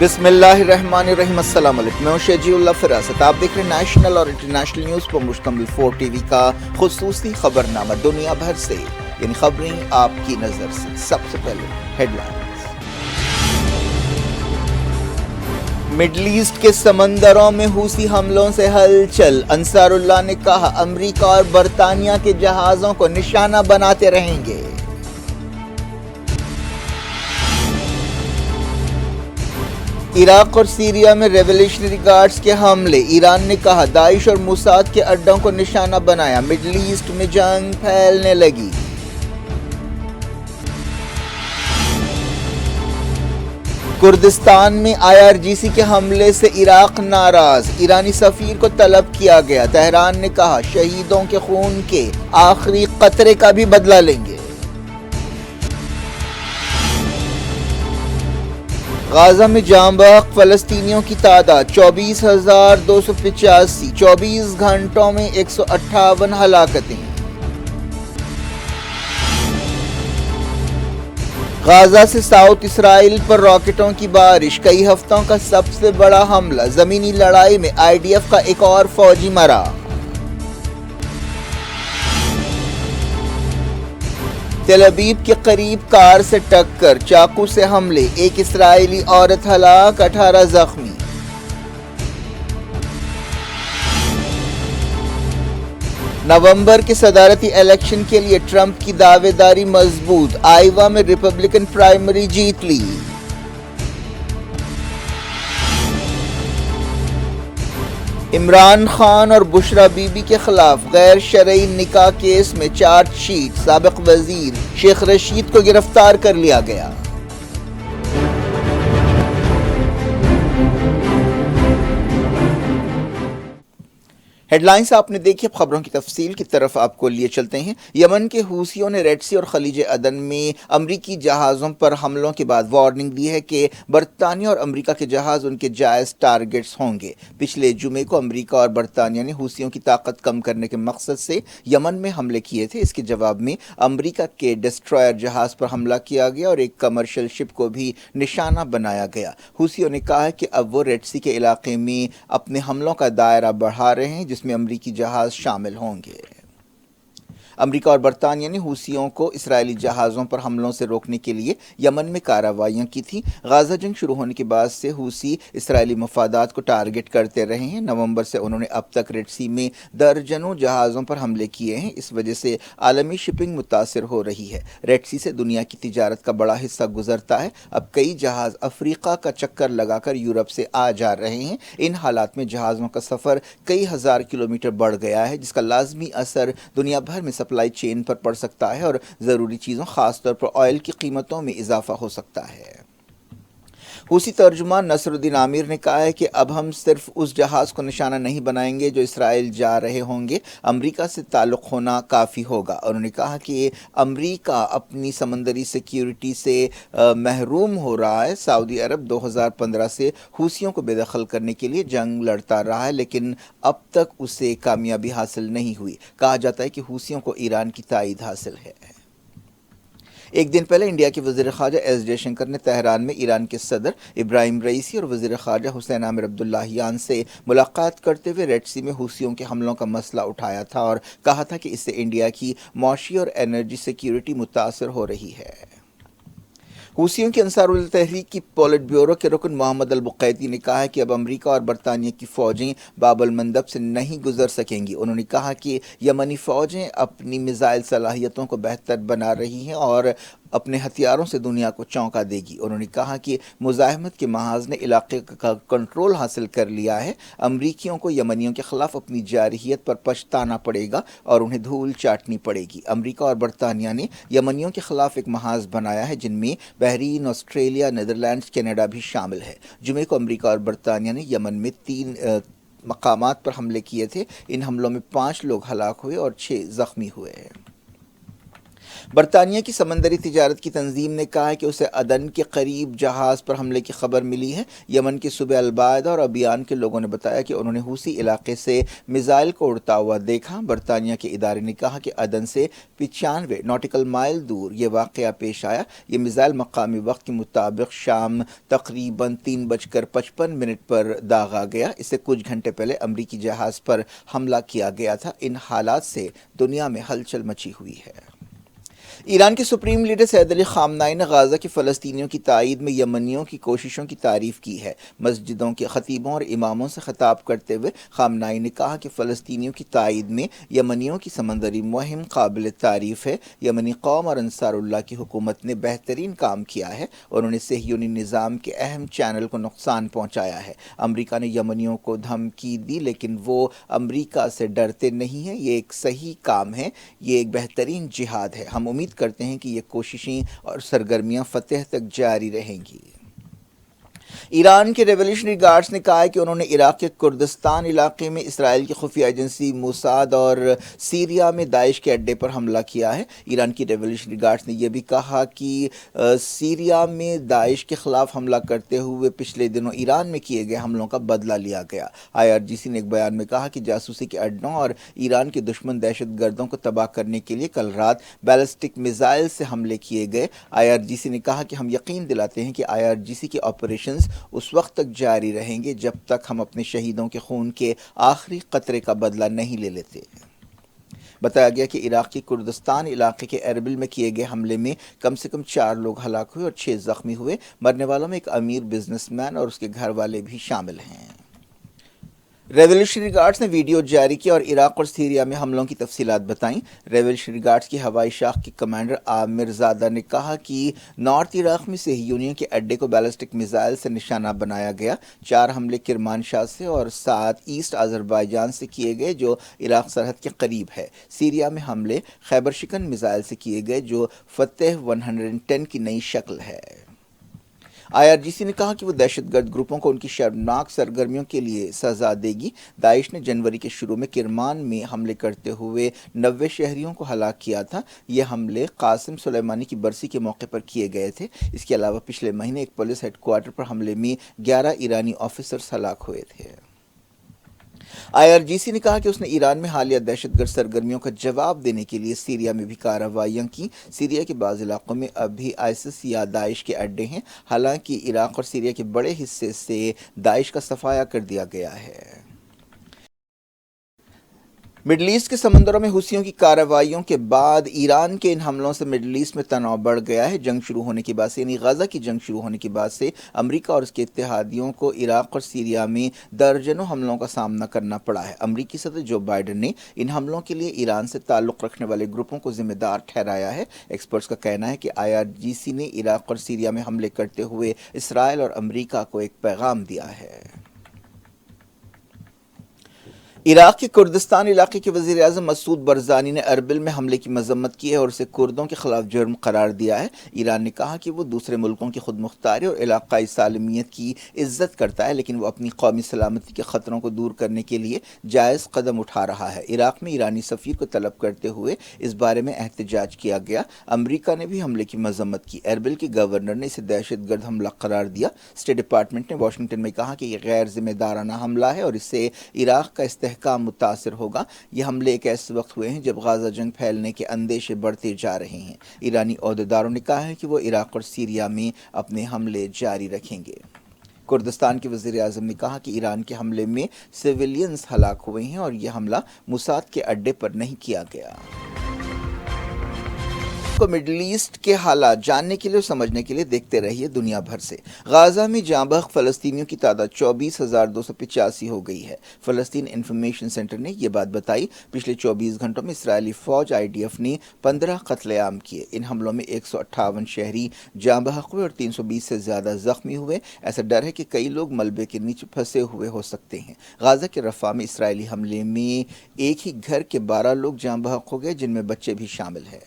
بسم اللہ الرحمن الرحیم۔ السلام علیکم، میں ہوں شہجی اللہ فراست۔ آپ دیکھ رہے ہیں نیشنل اور انٹرنیشنل نیوز پر مشتمل 4 ٹی وی کا خصوصی خبرنامہ دنیا بھر سے، یعنی خبریں آپ کی نظر سے۔ سب سے پہلے ہیڈ لائنز۔ مڈل ایسٹ کے سمندروں میں حوثی حملوں سے ہلچل، انصار اللہ نے کہا امریکہ اور برطانیہ کے جہازوں کو نشانہ بناتے رہیں گے۔ عراق اور سیریا میں ریولیوشنری گارڈز کے حملے، ایران نے کہا داعش اور موساد کے اڈوں کو نشانہ بنایا، مڈل ایسٹ میں جنگ پھیلنے لگی۔ کردستان میں IRGC کے حملے سے عراق ناراض، ایرانی سفیر کو طلب کیا گیا، تہران نے کہا شہیدوں کے خون کے آخری قطرے کا بھی بدلہ لیں گے۔ غزہ میں جاں بحق فلسطینیوں کی تعداد 24,285، 24 گھنٹوں میں 158 ہلاکتیں۔ غزہ سے ساؤتھ اسرائیل پر راکٹوں کی بارش، کئی ہفتوں کا سب سے بڑا حملہ، زمینی لڑائی میں IDF کا ایک اور فوجی مرا۔ تل ابیب کے قریب کار سے ٹکر، چاقو سے حملے، ایک اسرائیلی عورت ہلاک، 18 زخمی۔ نومبر کے صدارتی الیکشن کے لیے ٹرمپ کی دعوے داری مضبوط، آئیوا میں ریپبلکن پرائمری جیت لی۔ عمران خان اور بشرا بی بی کے خلاف غیر شرعی نکاح کیس میں چارج شیٹ، سابق وزیر شیخ رشید کو گرفتار کر لیا گیا۔ ہیڈ لائنز آپ نے دیکھی، اب خبروں کی تفصیل کی طرف آپ کو لیے چلتے ہیں۔ یمن کے حوثیوں نے ریڈ سی اور خلیج عدن میں امریکی جہازوں پر حملوں کے بعد وارننگ دی ہے کہ برطانیہ اور امریکہ کے جہاز ان کے جائز ٹارگٹس ہوں گے۔ پچھلے جمعے کو امریکہ اور برطانیہ نے حوثیوں کی طاقت کم کرنے کے مقصد سے یمن میں حملے کیے تھے۔ اس کے جواب میں امریکہ کے ڈسٹرائر جہاز پر حملہ کیا گیا اور ایک کمرشل شپ کو بھی نشانہ بنایا گیا۔ حوثیوں نے کہا ہے کہ اب وہ ریڈ سی کے علاقے میں اپنے حملوں کا دائرہ بڑھا رہے ہیں، جس میں امریکی جہاز شامل ہوں گے۔ امریکہ اور برطانیہ نے حوثیوں کو اسرائیلی جہازوں پر حملوں سے روکنے کے لیے یمن میں کارروائیاں کی تھیں۔ غزہ جنگ شروع ہونے کے بعد سے حوثی اسرائیلی مفادات کو ٹارگٹ کرتے رہے ہیں۔ نومبر سے انہوں نے اب تک ریڈ سی میں درجنوں جہازوں پر حملے کیے ہیں۔ اس وجہ سے عالمی شپنگ متاثر ہو رہی ہے۔ ریڈ سی سے دنیا کی تجارت کا بڑا حصہ گزرتا ہے۔ اب کئی جہاز افریقہ کا چکر لگا کر یورپ سے آ جا رہے ہیں۔ ان حالات میں جہازوں کا سفر کئی ہزار کلومیٹر بڑھ گیا ہے، جس کا لازمی اثر دنیا بھر میں سپلائی چین پر پڑ سکتا ہے اور ضروری چیزوں خاص طور پر آئل کی قیمتوں میں اضافہ ہو سکتا ہے۔ حوثی ترجمان نصر الدین عامر نے کہا ہے کہ اب ہم صرف اس جہاز کو نشانہ نہیں بنائیں گے جو اسرائیل جا رہے ہوں گے، امریکہ سے تعلق ہونا کافی ہوگا۔ انہوں نے کہا کہ امریکہ اپنی سمندری سیکیورٹی سے محروم ہو رہا ہے۔ سعودی عرب 2015 سے حوثیوں کو بے دخل کرنے کے لیے جنگ لڑتا رہا ہے، لیکن اب تک اسے کامیابی حاصل نہیں ہوئی۔ کہا جاتا ہے کہ حوثیوں کو ایران کی تائید حاصل ہے۔ ایک دن پہلے انڈیا کے وزیر خارجہ ایس جے شنکر نے تہران میں ایران کے صدر ابراہیم رئیسی اور وزیر خارجہ حسین عامر عبداللہیان سے ملاقات کرتے ہوئے ریڈ سی میں حوثیوں کے حملوں کا مسئلہ اٹھایا تھا اور کہا تھا کہ اس سے انڈیا کی معاشی اور انرجی سیکیورٹی متاثر ہو رہی ہے۔ حوثیوں کی انصار اللہ تحریک کی پولٹ بیورو کے رکن محمد البقیتی نے کہا ہے کہ اب امریکہ اور برطانیہ کی فوجیں باب المندب سے نہیں گزر سکیں گی۔ انہوں نے کہا کہ یمنی فوجیں اپنی میزائل صلاحیتوں کو بہتر بنا رہی ہیں اور اپنے ہتھیاروں سے دنیا کو چونکا دے گی۔ انہوں نے کہا کہ مزاحمت کے محاذ نے علاقے کا کنٹرول حاصل کر لیا ہے۔ امریکیوں کو یمنیوں کے خلاف اپنی جارحیت پر پچھتانا پڑے گا اور انہیں دھول چاٹنی پڑے گی۔ امریکہ اور برطانیہ نے یمنیوں کے خلاف ایک محاذ بنایا ہے، جن میں بحرین، آسٹریلیا، نیدرلینڈز، کینیڈا بھی شامل ہے۔ جمعے کو امریکہ اور برطانیہ نے یمن میں 3 مقامات پر حملے کیے تھے۔ ان حملوں میں 5 لوگ ہلاک ہوئے اور 6 زخمی ہوئے ہیں۔ برطانیہ کی سمندری تجارت کی تنظیم نے کہا ہے کہ اسے عدن کے قریب جہاز پر حملے کی خبر ملی ہے۔ یمن کے صوبہ البعدہ اور ابیان کے لوگوں نے بتایا کہ انہوں نے حوثی علاقے سے میزائل کو اڑتا ہوا دیکھا۔ برطانیہ کے ادارے نے کہا کہ عدن سے 95 ناٹیکل مائل دور یہ واقعہ پیش آیا۔ یہ میزائل مقامی وقت کے مطابق شام تقریباً 3:55 پر داغا گیا۔ اس سے کچھ گھنٹے پہلے امریکی جہاز پر حملہ کیا گیا تھا۔ ان حالات سے دنیا میں ہلچل مچی ہوئی ہے۔ ایران کے سپریم لیڈر سید علی خامنائی نے غزہ کے فلسطینیوں کی تائید میں یمنیوں کی کوششوں کی تعریف کی ہے۔ مسجدوں کے خطیبوں اور اماموں سے خطاب کرتے ہوئے خامنائی نے کہا کہ فلسطینیوں کی تائید میں یمنیوں کی سمندری مہم قابل تعریف ہے۔ یمنی قوم اور انصار اللہ کی حکومت نے بہترین کام کیا ہے۔ انہوں نے صہیونی نظام کے اہم چینل کو نقصان پہنچایا ہے۔ امریکہ نے یمنیوں کو دھمکی دی لیکن وہ امریکہ سے ڈرتے نہیں ہیں۔ یہ ایک صحیح کام ہے، یہ ایک بہترین جہاد ہے۔ ہم امید کرتے ہیں کہ یہ کوششیں اور سرگرمیاں فتح تک جاری رہیں گی۔ ایران کے ریولیوشنری گارڈز نے کہا ہے کہ انہوں نے عراق کے کردستان علاقے میں اسرائیل کی خفیہ ایجنسی موساد اور سیریا میں داعش کے اڈے پر حملہ کیا ہے۔ ایران کی ریولیوشنری گارڈز نے یہ بھی کہا کہ سیریا میں داعش کے خلاف حملہ کرتے ہوئے پچھلے دنوں ایران میں کیے گئے حملوں کا بدلہ لیا گیا۔ IRGC نے ایک بیان میں کہا کہ جاسوسی کے اڈوں اور ایران کے دشمن دہشت گردوں کو تباہ کرنے کے لیے کل رات بیلسٹک میزائل سے حملے کیے گئے۔ IRGC نے کہا کہ ہم یقین دلاتے ہیں کہ IRGC کے آپریشنز اس وقت تک جاری رہیں گے جب تک ہم اپنے شہیدوں کے خون کے آخری قطرے کا بدلہ نہیں لے لیتے۔ بتایا گیا کہ عراق کے کردستان علاقے کے اربل میں کیے گئے حملے میں کم سے کم 4 لوگ ہلاک ہوئے اور 6 زخمی ہوئے۔ مرنے والوں میں ایک امیر بزنس مین اور اس کے گھر والے بھی شامل ہیں۔ ریولیوشنری گارڈز نے ویڈیو جاری کیا اور عراق اور سیریا میں حملوں کی تفصیلات بتائیں۔ ریولیوشنری گارڈز کی ہوائی شاخ کے کمانڈر عامر زادہ نے کہا کہ نارتھ عراق میں صہیونیوں کے اڈے کو بیلسٹک میزائل سے نشانہ بنایا گیا۔ 4 حملے کرمانشاہ سے اور 7 ایسٹ آذربائیجان سے کیے گئے جو عراق سرحد کے قریب ہے۔ سیریا میں حملے خیبر شکن میزائل سے کیے گئے جو فتح 110 کی نئی شکل ہے۔ IRGC نے کہا کہ وہ دہشت گرد گروپوں کو ان کی شرمناک سرگرمیوں کے لیے سزا دے گی۔ داعش نے جنوری کے شروع میں کرمان میں حملے کرتے ہوئے 90 شہریوں کو ہلاک کیا تھا۔ یہ حملے قاسم سلیمانی کی برسی کے موقع پر کیے گئے تھے۔ اس کے علاوہ پچھلے مہینے ایک پولیس ہیڈ کوارٹر پر حملے میں 11 ایرانی آفیسرز ہلاک ہوئے تھے۔ IRGC نے کہا کہ اس نے ایران میں حالیہ دہشت گرد سرگرمیوں کا جواب دینے کے لیے سیریا میں بھی کارروائیاں کی۔ سیریا کے بعض علاقوں میں اب بھی ISIS یا داعش کے اڈے ہیں، حالانکہ عراق اور سیریا کے بڑے حصے سے داعش کا صفایا کر دیا گیا ہے۔ مڈل ایسٹ کے سمندروں میں حوثیوں کی کارروائیوں کے بعد ایران کے ان حملوں سے مڈل ایسٹ میں تناؤ بڑھ گیا ہے۔ جنگ شروع ہونے کے بعد سے یعنی غزہ کی جنگ شروع ہونے کے بعد سے امریکہ اور اس کے اتحادیوں کو عراق اور سیریا میں درجنوں حملوں کا سامنا کرنا پڑا ہے۔ امریکی صدر جو بائیڈن نے ان حملوں کے لیے ایران سے تعلق رکھنے والے گروپوں کو ذمہ دار ٹھہرایا ہے۔ ایکسپرٹس کا کہنا ہے کہ IRGC نے عراق اور سیریا میں حملے کرتے ہوئے اسرائیل اور امریکہ کو ایک پیغام دیا ہے۔ عراق کے کردستان علاقے کے وزیر اعظم مسعود برزانی نے اربل میں حملے کی مذمت کی ہے اور اسے کردوں کے خلاف جرم قرار دیا ہے۔ ایران نے کہا کہ وہ دوسرے ملکوں کی خود مختاری اور علاقائی سالمیت کی عزت کرتا ہے لیکن وہ اپنی قومی سلامتی کے خطروں کو دور کرنے کے لیے جائز قدم اٹھا رہا ہے۔ عراق میں ایرانی سفیر کو طلب کرتے ہوئے اس بارے میں احتجاج کیا گیا۔ امریکہ نے بھی حملے کی مذمت کی۔ اربل کے گورنر نے اسے دہشت گرد حملہ قرار دیا۔ اسٹیٹ ڈپارٹمنٹ نے واشنگٹن میں کہا کہ یہ غیر ذمہ دارانہ حملہ ہے اور اس سے عراق کا استحکام متاثر ہوگا۔ یہ حملے ایک ایسے وقت ہوئے ہیں جب غزہ جنگ پھیلنے کے اندیشے بڑھتے جا رہے ہیں۔ ایرانی عہدیداروں نے کہا ہے کہ وہ عراق اور سیریا میں اپنے حملے جاری رکھیں گے۔ کردستان کے وزیر اعظم نے کہا کہ ایران کے حملے میں سویلینز ہلاک ہوئے ہیں اور یہ حملہ موساد کے اڈے پر نہیں کیا گیا۔ کو مڈل ایسٹ کے حالات جاننے کے لیے اور سمجھنے کے لیے دیکھتے رہیے دنیا بھر سے۔ غزہ میں جاں بحق فلسطینیوں کی تعداد 24,285 ہو گئی ہے۔ فلسطین انفارمیشن سینٹر نے یہ بات بتائی۔ پچھلے 24 گھنٹوں میں اسرائیلی فوج IDF نے 15 قتل عام کیے۔ ان حملوں میں 158 شہری جاں بحق ہوئے اور 320 سے زیادہ زخمی ہوئے۔ ایسا ڈر ہے کہ کئی لوگ ملبے کے نیچے پھنسے ہوئے ہو سکتے ہیں۔ غزہ کے رفح میں اسرائیلی حملے میں ایک ہی گھر کے 12 لوگ جاں بحق ہو گئے جن میں بچے بھی شامل ہیں۔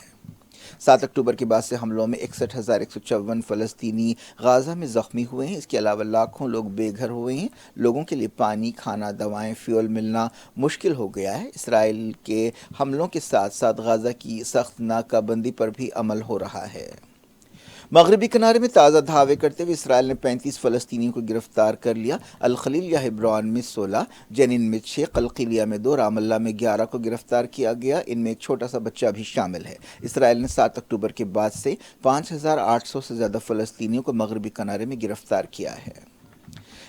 7 اکتوبر کے بعد سے حملوں میں 61,154 فلسطینی غازہ میں زخمی ہوئے ہیں۔ اس کے علاوہ لاکھوں لوگ بے گھر ہوئے ہیں۔ لوگوں کے لیے پانی، کھانا، دوائیں، فیول ملنا مشکل ہو گیا ہے۔ اسرائیل کے حملوں کے ساتھ ساتھ غازہ کی سخت ناکہ بندی پر بھی عمل ہو رہا ہے۔ مغربی کنارے میں تازہ دھاوے کرتے ہوئے اسرائیل نے 35 فلسطینیوں کو گرفتار کر لیا۔ الخلیل یا ہبرون میں 16، جنین میں 6، قلقیلیہ میں 2، رام اللہ میں 11 کو گرفتار کیا گیا۔ ان میں ایک چھوٹا سا بچہ بھی شامل ہے۔ اسرائیل نے 7 اکتوبر کے بعد سے 5,800 سے زیادہ فلسطینیوں کو مغربی کنارے میں گرفتار کیا ہے۔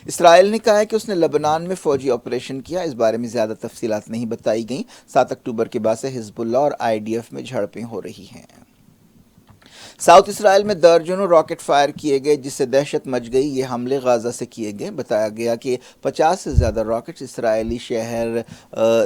اسرائیل نے کہا ہے کہ اس نے لبنان میں فوجی آپریشن کیا۔ اس بارے میں زیادہ تفصیلات نہیں بتائی گئیں۔ 7 اکتوبر کے بعد سے حزب اللہ اور IDF میں جھڑپیں ہو رہی ہیں۔ ساؤتھ اسرائیل میں درجنوں راکٹ فائر کیے گئے جس سے دہشت مچ گئی۔ یہ حملے غازہ سے کیے گئے۔ بتایا گیا کہ 50 سے زیادہ راکٹس اسرائیلی شہر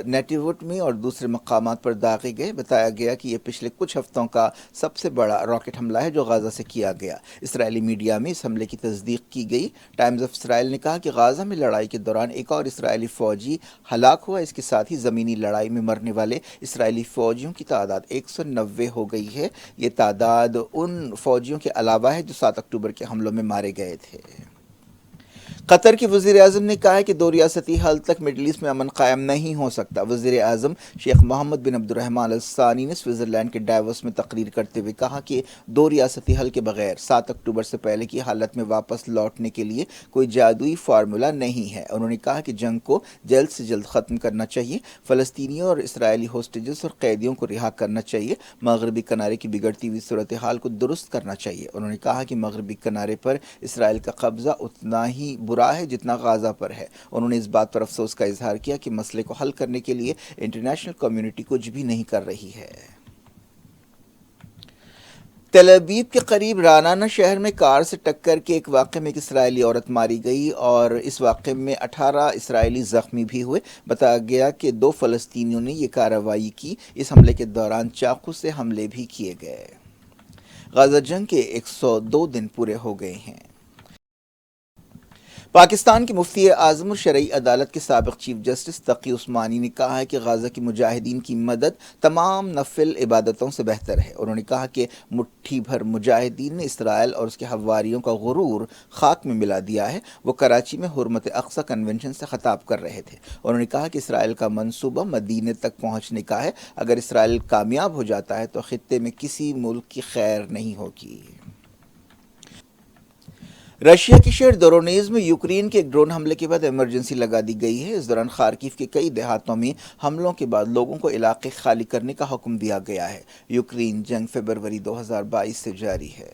نیٹیوٹ میں اور دوسرے مقامات پر داغے گئے۔ بتایا گیا کہ یہ پچھلے کچھ ہفتوں کا سب سے بڑا راکٹ حملہ ہے جو غازہ سے کیا گیا۔ اسرائیلی میڈیا میں اس حملے کی تصدیق کی گئی۔ ٹائمز آف اسرائیل نے کہا کہ غازہ میں لڑائی کے دوران ایک اور اسرائیلی فوجی ہلاک ہوا۔ اس کے ساتھ ہی زمینی لڑائی میں مرنے والے اسرائیلی فوجیوں کی تعداد 190 ہو گئی ہے۔ یہ تعداد ان فوجیوں کے علاوہ ہے جو 7 اکتوبر کے حملوں میں مارے گئے تھے۔ قطر کے وزیر اعظم نے کہا ہے کہ 2 ریاستی حل تک مڈل ایسٹ میں امن قائم نہیں ہو سکتا۔ وزیر اعظم شیخ محمد بن عبد الرحمن ال ثانی نے سوئٹزرلینڈ کے ڈیووس میں تقریر کرتے ہوئے کہا کہ 2 ریاستی حل کے بغیر 7 اکتوبر سے پہلے کی حالت میں واپس لوٹنے کے لیے کوئی جادوئی فارمولا نہیں ہے۔ انہوں نے کہا کہ جنگ کو جلد سے جلد ختم کرنا چاہیے، فلسطینیوں اور اسرائیلی ہوسٹیجز اور قیدیوں کو رہا کرنا چاہیے، مغربی کنارے کی بگڑتی ہوئی صورتحال کو درست کرنا چاہیے۔ انہوں نے کہا کہ مغربی کنارے پر اسرائیل کا قبضہ اتنا ہی برا ہے جتنا غازہ پر ہے۔ انہوں نے اس بات پر افسوس کا اظہار کیا کہ مسئلے کو حل کرنے کے لیے انٹرنیشنل کمیونٹی کچھ بھی نہیں کر رہی ہے۔ تل ابیب کے قریب رانانہ شہر میں کار سے ٹکر کے ایک واقعے میں ایک اسرائیلی عورت ماری گئی اور اس واقعے میں 18 اسرائیلی زخمی بھی ہوئے۔ بتایا گیا کہ 2 فلسطینیوں نے یہ کارروائی کی۔ اس حملے کے دوران چاقو سے حملے بھی کیے گئے۔ غازہ جنگ کے 102 دن پورے ہو گئے ہیں۔ پاکستان کے مفتی اعظم اور شرعی عدالت کے سابق چیف جسٹس تقی عثمانی نے کہا ہے کہ غازہ کے مجاہدین کی مدد تمام نفل عبادتوں سے بہتر ہے۔ انہوں نے کہا کہ مٹھی بھر مجاہدین نے اسرائیل اور اس کے حواریوں کا غرور خاک میں ملا دیا ہے۔ وہ کراچی میں حرمت اقصی کنونشن سے خطاب کر رہے تھے۔ انہوں نے کہا کہ اسرائیل کا منصوبہ مدینے تک پہنچنے کا ہے۔ اگر اسرائیل کامیاب ہو جاتا ہے تو خطے میں کسی ملک کی خیر نہیں ہوگی۔ رشیا کے شہر دورونیز میں یوکرین کے ایک ڈرون حملے کے بعد ایمرجنسی لگا دی گئی ہے۔ اس دوران خارکیو کے کئی دیہاتوں میں حملوں کے بعد لوگوں کو علاقے خالی کرنے کا حکم دیا گیا ہے۔ یوکرین جنگ فروری 2022 سے جاری ہے۔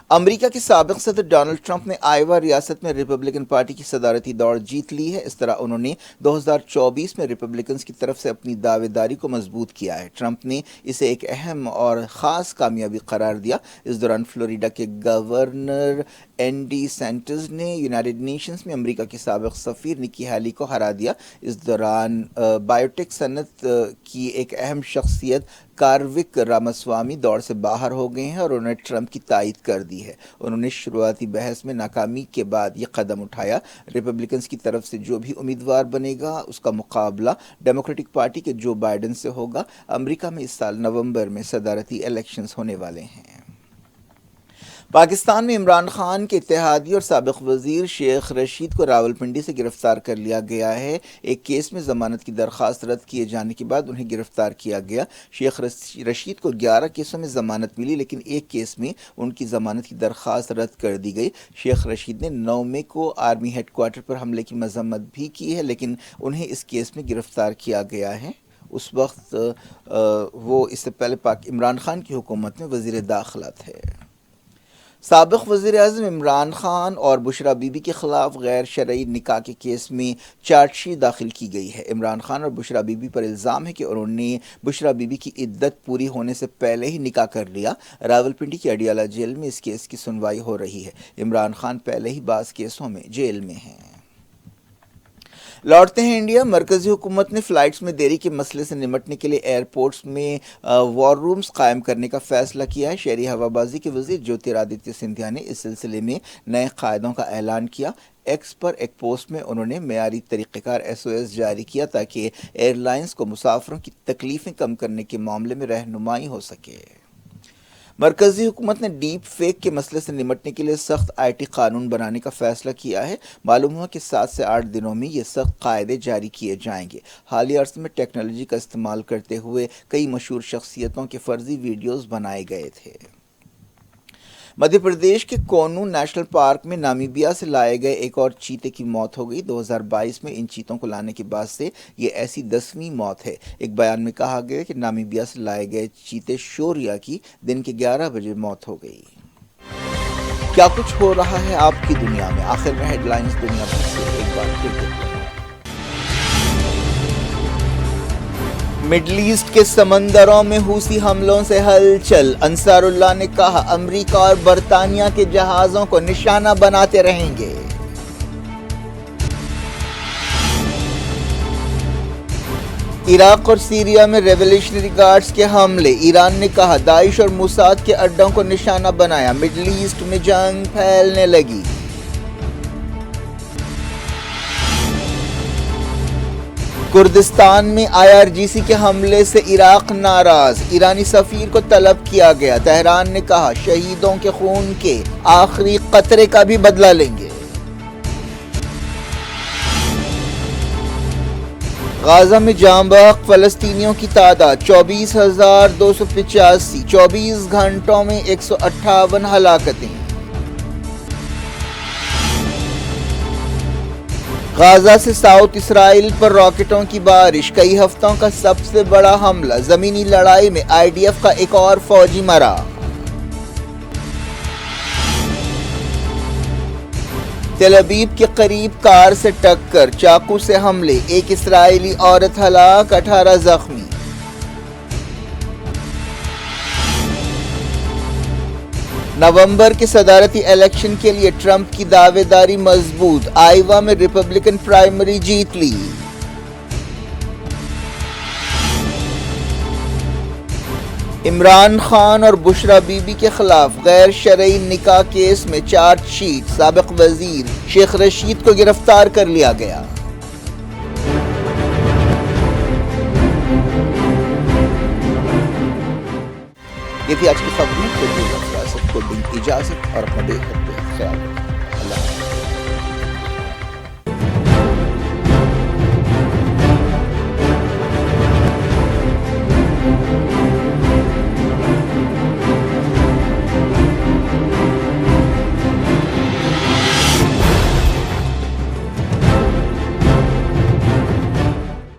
امریکہ کے سابق صدر ڈونلڈ ٹرمپ نے آئیوا ریاست میں ریپبلکن پارٹی کی صدارتی دوڑ جیت لی ہے۔ اس طرح انہوں نے 2024 میں ریپبلکنز کی طرف سے اپنی دعوے داری کو مضبوط کیا ہے۔ ٹرمپ نے اسے ایک اہم اور خاص کامیابی قرار دیا۔ اس دوران فلوریڈا کے گورنر اینڈی سینٹرز نے یونائیٹڈ نیشنز میں امریکہ کے سابق سفیر نکی ہیلی کو ہرا دیا۔ اس دوران بائیوٹیک صنعت کی ایک اہم شخصیت کاروک رامسوامی دوڑ سے باہر ہو گئے ہیں اور انہوں نے ٹرمپ کی تائید کر دی ہے۔ انہوں نے شروعاتی بحث میں ناکامی کے بعد یہ قدم اٹھایا۔ ریپبلکنز کی طرف سے جو بھی امیدوار بنے گا اس کا مقابلہ ڈیموکریٹک پارٹی کے جو بائیڈن سے ہوگا۔ امریکہ میں اس سال نومبر میں صدارتی الیکشنز ہونے والے ہیں۔ پاکستان میں عمران خان کے اتحادی اور سابق وزیر شیخ رشید کو راولپنڈی سے گرفتار کر لیا گیا ہے۔ ایک کیس میں ضمانت کی درخواست رد کیے جانے کے بعد انہیں گرفتار کیا گیا۔ شیخ رشید کو 11 کیسوں میں ضمانت ملی لیکن ایک کیس میں ان کی ضمانت کی درخواست رد کر دی گئی۔ شیخ رشید نے 9 مئی کو آرمی ہیڈ کوارٹر پر حملے کی مذمت بھی کی ہے لیکن انہیں اس کیس میں گرفتار کیا گیا ہے۔ اس وقت وہ اس سے پہلے عمران خان کی حکومت میں وزیر داخلہ تھے۔ سابق وزیر اعظم عمران خان اور بشرا بی بی کے خلاف غیر شرعی نکاح کے کیس میں چارج شیٹ داخل کی گئی ہے۔ عمران خان اور بشرا بی بی پر الزام ہے کہ انہوں نے بشرا بی بی کی عدت پوری ہونے سے پہلے ہی نکاح کر لیا۔ راولپنڈی کی اڈیالہ جیل میں اس کیس کی سنوائی ہو رہی ہے۔ عمران خان پہلے ہی بعض کیسوں میں جیل میں ہیں۔ لوٹتے ہیں انڈیا۔ مرکزی حکومت نے فلائٹس میں دیری کے مسئلے سے نمٹنے کے لیے ایئرپورٹس میں وار رومز قائم کرنے کا فیصلہ کیا ہے۔ شہری ہوابازی کے وزیر جیوترادتیہ سندھیا نے اس سلسلے میں نئے قاعدوں کا اعلان کیا۔ ایکس پر ایک پوسٹ میں انہوں نے معیاری طریقہ کار SOS جاری کیا تاکہ ایئر لائنز کو مسافروں کی تکلیفیں کم کرنے کے معاملے میں رہنمائی ہو سکے۔ مرکزی حکومت نے ڈیپ فیک کے مسئلے سے نمٹنے کے لیے سخت IT قانون بنانے کا فیصلہ کیا ہے۔ معلوم ہوا کہ 7 سے 8 دنوں میں یہ سخت قاعدے جاری کیے جائیں گے۔ حالیہ عرصے میں ٹیکنالوجی کا استعمال کرتے ہوئے کئی مشہور شخصیتوں کے فرضی ویڈیوز بنائے گئے تھے۔ مدھیہ پردیش کے کونو نیشنل پارک میں نامیبیا سے لائے گئے ایک اور چیتے کی موت ہو گئی۔ 2022 میں ان چیتوں کو لانے کے بعد سے یہ ایسی 10ویں موت ہے۔ ایک بیان میں کہا گیا کہ نامیبیا سے لائے گئے چیتے شوریا کی دن کے 11 بجے موت ہو گئی۔ کیا کچھ ہو رہا ہے آپ کی دنیا میں؟ آخر میں ہیڈ لائنز دنیا بھر سے ایک بار پھر دیکھتے ہیں۔ مڈل ایسٹ کے سمندروں میں حوثی حملوں سے ہلچل۔ انصار اللہ نے کہا امریکہ اور برطانیہ کے جہازوں کو نشانہ بناتے رہیں گے۔ عراق اور سیریا میں ریولیوشنری گارڈز کے حملے۔ ایران نے کہا داعش اور موساد کے اڈوں کو نشانہ بنایا۔ مڈل ایسٹ میں جنگ پھیلنے لگی۔ کردستان میں IRGC کے حملے سے عراق ناراض۔ ایرانی سفیر کو طلب کیا گیا۔ تہران نے کہا شہیدوں کے خون کے آخری قطرے کا بھی بدلہ لیں گے۔ غزہ میں جاں بحق فلسطینیوں کی تعداد 24,285، 24 گھنٹوں میں 158 ہلاکتیں۔ غزہ سے ساؤتھ اسرائیل پر راکٹوں کی بارش۔ کئی ہفتوں کا سب سے بڑا حملہ۔ زمینی لڑائی میں IDF کا ایک اور فوجی مرا۔ تل ابیب کے قریب کار سے ٹکر، چاقو سے حملے، ایک اسرائیلی عورت ہلاک، 18 زخمی۔ نومبر کے صدارتی الیکشن کے لیے ٹرمپ کی دعوے داری مضبوط۔ آئیوا میں ریپبلکن پرائمری جیت لی۔ عمران خان اور بشرا بی بی کے خلاف غیر شرعی نکاح کیس میں چارج شیٹ۔ سابق وزیر شیخ رشید کو گرفتار کر لیا گیا۔ یہ تھی آج کی خبریں۔ سب کو دن اجازت اور اپنا بے حد خیال رکھیں۔ اللہ حافظ۔